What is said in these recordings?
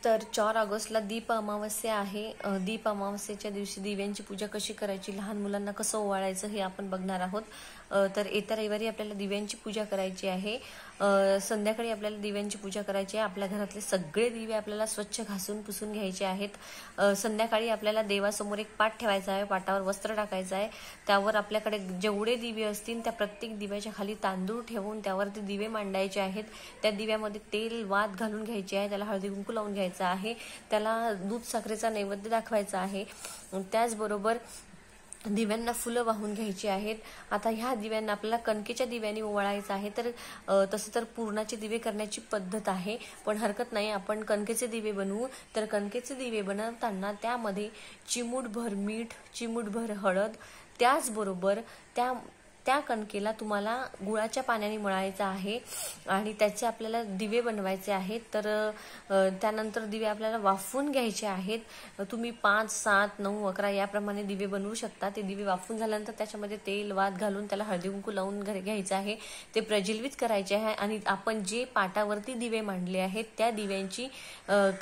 तर 4 ऑगस्टला दीप अमावस्या आहे. दीप अमावस्येच्या दिवशी दिव्यांची पूजा कशी करायची, लहान मुलांना कसं ओवाळायचं हे आपण बघणार आहोत. तर येत्या रविवारी आपल्याला दिव्यांची पूजा करायची आहे. संध्याकाळी आपल्याला दिव्यांची पूजा करायची आहे. आपल्या घरातले सगळे दिवे आपल्याला स्वच्छ घासून पुसून घ्यायचे आहेत. संध्याकाळी आपल्याला देवासमोर एक पाट ठेवायचा आहे, पाटावर वस्त्र टाकायचं आहे. त्यावर आपल्याकडे जेवढे दिवे असतील त्या प्रत्येक दिव्याच्या खाली तांदूळ ठेवून त्यावर ते दिवे मांडायचे आहेत. त्या दिव्यामध्ये तेल वात घालून घ्यायचे आहे, त्याला हळदी कुंकू लावून घ्यायचं आहे, त्याला दूध साखरेचा नैवेद्य दाखवायचा आहे. त्याचबरोबर दिव्यांना फुलं वाहून घ्यायची आहेत. आता ह्या दिव्यांना आपल्याला कणकेच्या दिव्यांनी ओवाळायचं आहे. तर तसं तर पूर्णाचे दिवे करण्याची पद्धत आहे, पण हरकत नाही, आपण कणकेचे दिवे बनवू. तर कणकेचे दिवे बनवताना त्यामध्ये चिमूटभर मीठ, चिमूटभर हळद, त्याचबरोबर त्या कणकेला तुम्हाला गुळाच्या पाण्याने मळायचं आहे आणि त्याचे आपल्याला दिवे बनवायचे आहेत. तर त्यानंतर दिवे आपल्याला वाफवून घ्यायचे आहेत. तुम्ही 5, 7, 9, 11 याप्रमाणे दिवे बनवू शकता. ते दिवे वाफवून झाल्यानंतर त्याच्यामध्ये तेल वात घालून त्याला हळदी कुंकू लावून घ्यायचं आहे. ते प्रज्वलित करायचे आहे आणि आपण जे पाटावरती दिवे मांडले आहेत त्या दिव्यांची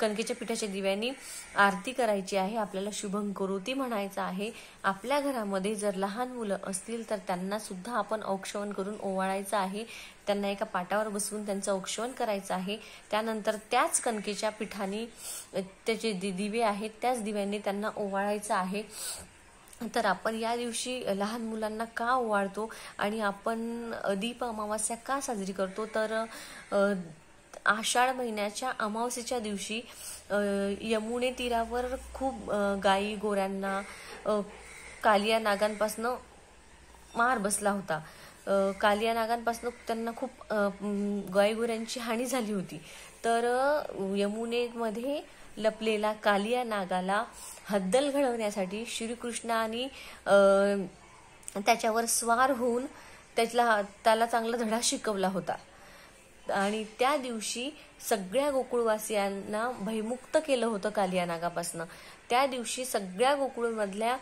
कणकेच्या पिठाच्या दिव्यांनी आरती करायची आहे. आपल्याला शुभं करोती म्हणायचं आहे. आपल्या घरामध्ये जर लहान मुलं असतील तर त्यांना सुद्धा आपण औक्षवण करून ओवाळायचं आहे. त्यांना एका पाटावर बसवून त्यांचं औक्षवण करायचं आहे. त्यानंतर त्याच कणकेच्या पिठाने त्याचे दिवे आहेत त्याच दिव्यांनी त्यांना ओवाळायचं आहे. तर आपण या दिवशी लहान मुलांना का ओवाळतो आणि आपण दीप अमावस्या का साजरी करतो, तर आषाढ महिन्याच्या अमावस्येच्या दिवशी यमुने तीरावर खूप गायी गोऱ्यांना कालिया नागांपासून मार बसला होता. कालिया नागांपासून त्यांना खूप गायीगोऱ्यांची हानी झाली होती. तर यमुनेमध्ये लपलेला कालिया नागाला हद्दल घडवण्यासाठी श्रीकृष्णाने त्याच्यावर स्वार होऊन त्याला चांगला धडा शिकवला होता आणि त्या दिवशी सगळ्या गोकुळवासियांना भयमुक्त केलं होतं कालिया नागापासून. त्या दिवशी सगळ्या गोकुळमधल्या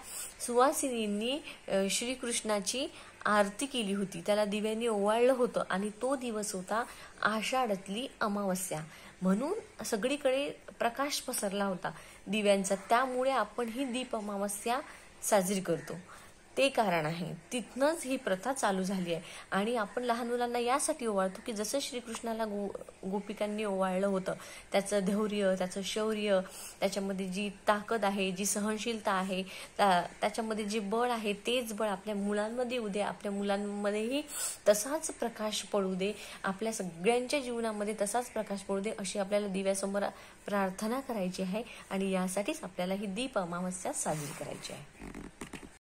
सुवासिनींनी श्रीकृष्णाची आरती केली होती, त्याला दिव्यांनी ओवाळलं होतं आणि तो दिवस होता आषाढातली अमावस्या. म्हणून सगळीकडे प्रकाश पसरला होता दिव्यांचा. त्यामुळे आपण ही दीप अमावस्या साजरी करतो, ते कारण आहे. तिथनंच ही प्रथा चालू झाली आहे. आणि आपण लहान मुलांना यासाठी ओवाळतो की जसं श्रीकृष्णाला गोपिकांनी ओवाळलं होतं, त्याचं धैर्य, त्याचं शौर्य, त्याच्यामध्ये जी ताकद आहे, जी सहनशीलता आहे, त्याच्यामध्ये जे बळ आहे तेच बळ आपल्या मुलांमध्ये येऊ दे. आपल्या मुलांमध्येही तसाच प्रकाश पडू दे, आपल्या सगळ्यांच्या जीवनामध्ये तसाच प्रकाश पडू दे, अशी आपल्याला दिव्यासमोर प्रार्थना करायची आहे. आणि यासाठीच आपल्याला ही दीप अमावस्या साजरी करायची आहे.